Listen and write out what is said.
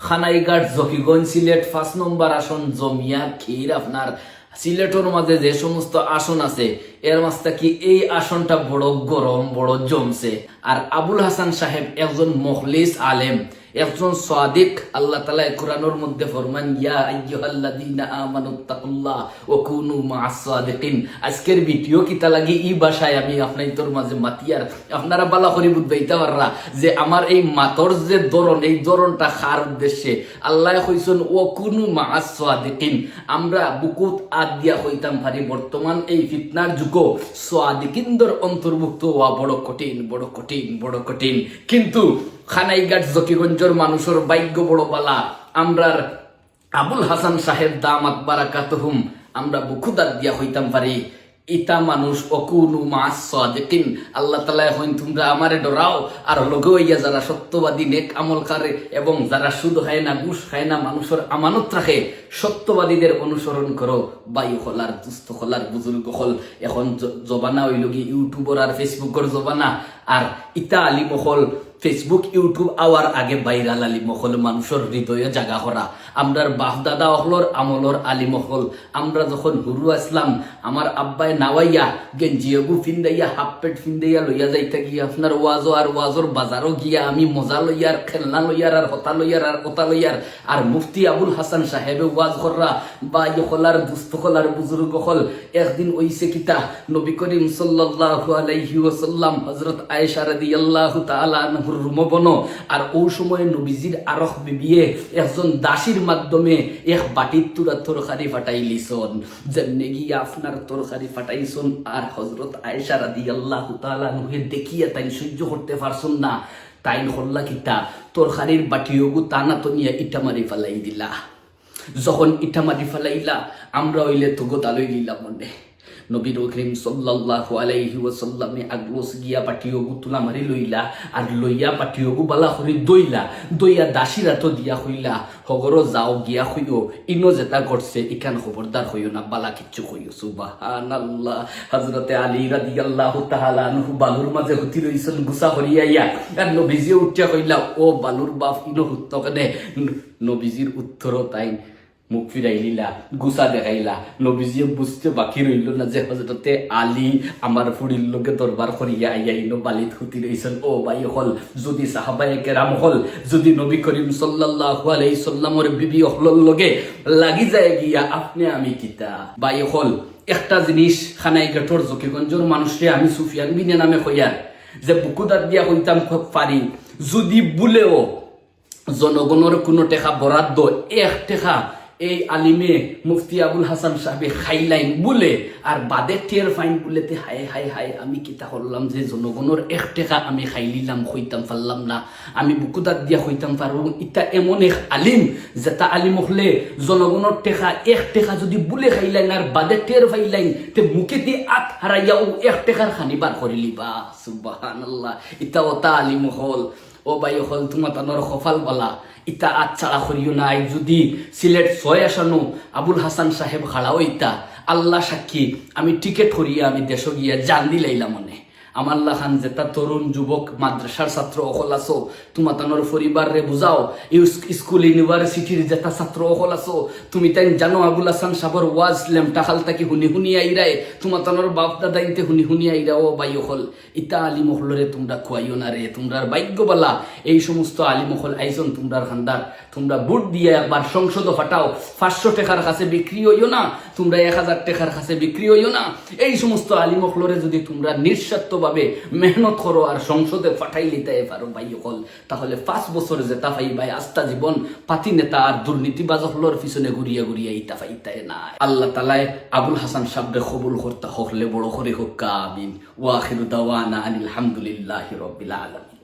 খানাইঘাট জকিগঞ্জ সিলেট 5 নম্বর আসন জমিয়া ক্ষীর আপনার সিলেটের মাঝে যে সমস্ত আসন আছে এর মাঝে কি এই আসনটা বড় গরম বড় জমছে। আর আবুল হাসান সাহেব একজন মুখলিস আলেম, একজন সাদিক। আল্লাহ তাআলা কোরআনের মধ্যে ফরমান ইয়া আইয়ুহাল্লাযীনা আমানুত্তাকুল্লাহ ওয়া কুনু মা'আস সাদিকিন। আজকের ভিডিও কিতা লাগি এই ভাষায় আমি আপনাদের মাঝে মাতিয়ার আপনারা বালা করে বুঝাইতে পাররা যে আমার এই মাতর যে ধরন এই ধরনটা খার উদ্দেশ্যে আল্লাহ কইছেন ওয়া কুনু মা'আস সাদিকিন। আমরা বুকুত আদ দিয়া হইতাম পারি বর্তমান এই ফিতনার যুগ সাদিকিনদের অন্তর্ভুক্ত হওয়া বড় কঠিন বড় কঠিন বড় কঠিন। কিন্তু খানাইঘাট জকিগঞ্জের মানুষের ভাগ্য বড় বালা, আমরার আবুল হাসান সাহেব দামাত বারাকাতুহুম আমরা বুকুদাত দিয়া হইতাম পারি ইতা মানুষ অকুনু মা'আস সাদিকিন। আল্লাহ তাআলা হইন তোমরা আমারে ডরাও আর লগে হইয়া যারা সত্যবাদী নেক আমল করে এবং যারা সুদ খায় না ঘুষ খায় না মানুষের আমানত রাখে সত্যবাদীদের অনুসরণ করো। বায়ু হলার দুস্থ হলার বুজুর্গ হল এখন জবানা হইল কি ইউটিউবার আর ফেসবুকের জবানা। আর ইতা আলী মহল ফেসবুক ইউটিউব আওয়ার আগে ভাইরাল আলী মহল মানুষের হৃদয়ে জাগা করা। আমরার বাপ দাদা হলর আমলর আলী মহল আমরা যখন হুরু আসলাম আমার আব্বাই নাওয়াইয়া গেঞ্জিয়াগু ফিন্দাইয়া হাফ পেট ফিন্দাইয়া লইয়া যাইতে গিয়া আপনার ওয়াজও আর ওয়াজর বাজারও গিয়া আমি মজা লইয়ার খেলনা লইয়ার আর হতা লইয়ার আর কথা লইয়ার আর মুফতি আবুল হাসান সাহেবে ওয়াজ কররা বা ইহলার দুস্থ হলার বুজুর্গ হল। একদিন ওইসে কিতা নবী করিম সাল্লাল্লাহু আলাইহি ওয়াসাল্লাম হযরত আয়েশা রাদিয়াল্লাহু তাআলা আনহুর রুমবন আর ও সময় নবীজির আরখ বিবিয়ে একজন দাসীর মাধ্যমে এক বাটির তুরা তরকারি ফাটাইলিছন যেমনে গিয়া আপনার তরকারি ফাটাইছন আর হযরত আয়েশা রাদিয়াল্লাহু তাআলা আনহুকে দেখিয়া তাই সহ্য করতে পারছন না। তাই হল্লা কিতা তরকারির বাটিওগু টানা তো নিয়ে ইটা মারি ফেলাই দিলা। যখন ইটা মারি ফেলাইলা আমরা হইলে তো গোতালই দিলা মনে। নবী করিম সাল্লাল্লাহু আলাইহি ওয়াসাল্লামে আগলোস গিয়া পাটিওগু তুলা মারি লইলা আর লইয়া পাটিওগু বালা করে দইয়া দাসীরা তো দিয়া হইলা হগরো যাও গিয়া হইও ইনো যেটা করছে ইখান খবরদার হইও না বালা কিচ্ছু হইও। সুবহানাল্লাহ। হযরতে আলী রাদিয়াল্লাহু তাআলা আনহু বালুর মাঝে হতি রইছেন গুসা হরিয়াইয়া আর নবীজি উঠিয়া কইলা ও বালুর বাপ ইনো হুত্ত কেনে। নবীজির উত্তরও তাই মুখ ফিরাইলিলা গুসা দেখাইলা। নবীজি বুঝতে বাকি রইল না যে হযরতে আলী আমার ফুড়ির লোকে দরবার করিয়া আইয়া ইনো বালিত হুতি রইছেন। ও ভাই হল যদি সাহাবায়ে কেরাম হল যদি নবী করিম সাল্লাল্লাহু আলাইহি সাল্লামের বিবি হলর লগে লাগি যায় গিয়া আপনি আমি কিতা। ভাই হল একটা জিনিস খানাইঘাটর জকিগঞ্জের মানুষরে আমি সুফিয়ান বিনে নামে কইয়ার যে বুকুদাত দিয়া হইতাম পারি যদি বলেও জনগণের কোনো টেকা বরাদ্দ এক টেকা এই আলিমে মুফতি আবুল হাসান সাহেবে খাইলাইন বলে আর বাদে টের ফাইন বলেতে হায় হায় হায় আমি কিতা করলাম যে জনগণের এক টেকা আমি খাইলিলাম হইতাম পারলাম না আমি বুকুদাত দিয়া হইতাম পারব। ইটা এমন এক আলিম যেটা আলিম হলে জনগণের টেকা এক টেকা যদি বলে খাইলাইন আর বাদে টের ফাইলাইন তে মুখে দিয়ে আত হারাইয়াও এক টেকার খানিবার করিলিবা। সুবহানাল্লাহ। ইটা ওটা আলিম হল। ও ভাই হল তোমার তানোর কপাল বলা ইটা আচ্ছাড়া করিও নাই। যদি সিলেট 6 আসনো আবুল হাসান সাহেব খাড়াও ইটা আল্লাহ সাক্ষী আমি টিকেট করিয়া আমি দেশ গিয়া জান দিলাইলাম মনে। আমার লাখান যেটা তরুণ যুবক মাদ্রাসার ছাত্র অকল আছো তোমার তানোর পরিবার রে বুঝাও স্কুল ইউনিভার্সিটির যেটা ছাত্র অকল আছো তুমি তাই জানো আবুল হাসান সাবর ওয়াজ লেমটা খাল তাকি হুনি আইরায় তোমার তানোর বাপ দাদা ইনতে হুনি আইরা। ও বাই অকল ইতা আলী মহলরে তোমরা খুয়াইও না রে তোমরা ভাগ্যবালা। এই সমস্ত আলী মহল আইজন তোমরা খান্দার তোমরা বুট দিয়ে একবার সংসদ ফাটাও 500 টাকার কাছে বিক্রি হইও না তোমরা 1000 টাকার কাছে বিক্রি হইও না। এই সমস্ত আলী মহলরে যদি তোমরা নিঃস্বার্থ মেহনত করো আর সংসদে ফাটাই লিতে পারো ভাই হল তাহলে 5 বছর যেটা পাই ভাই আস্থা জীবন পাতি নেতা আর দুর্নীতিবাজ হলর পিছনে ঘুরিয়া ইটা পাইতাই না। আল্লাহ তাআলা আবুল হাসান সাহেবকে কবুল করতে হলে বড় করে হোক আমিন। ওয়া আখিরু দাওয়ানা আনিল হামদুলিল্লাহি রাব্বিল আলামিন।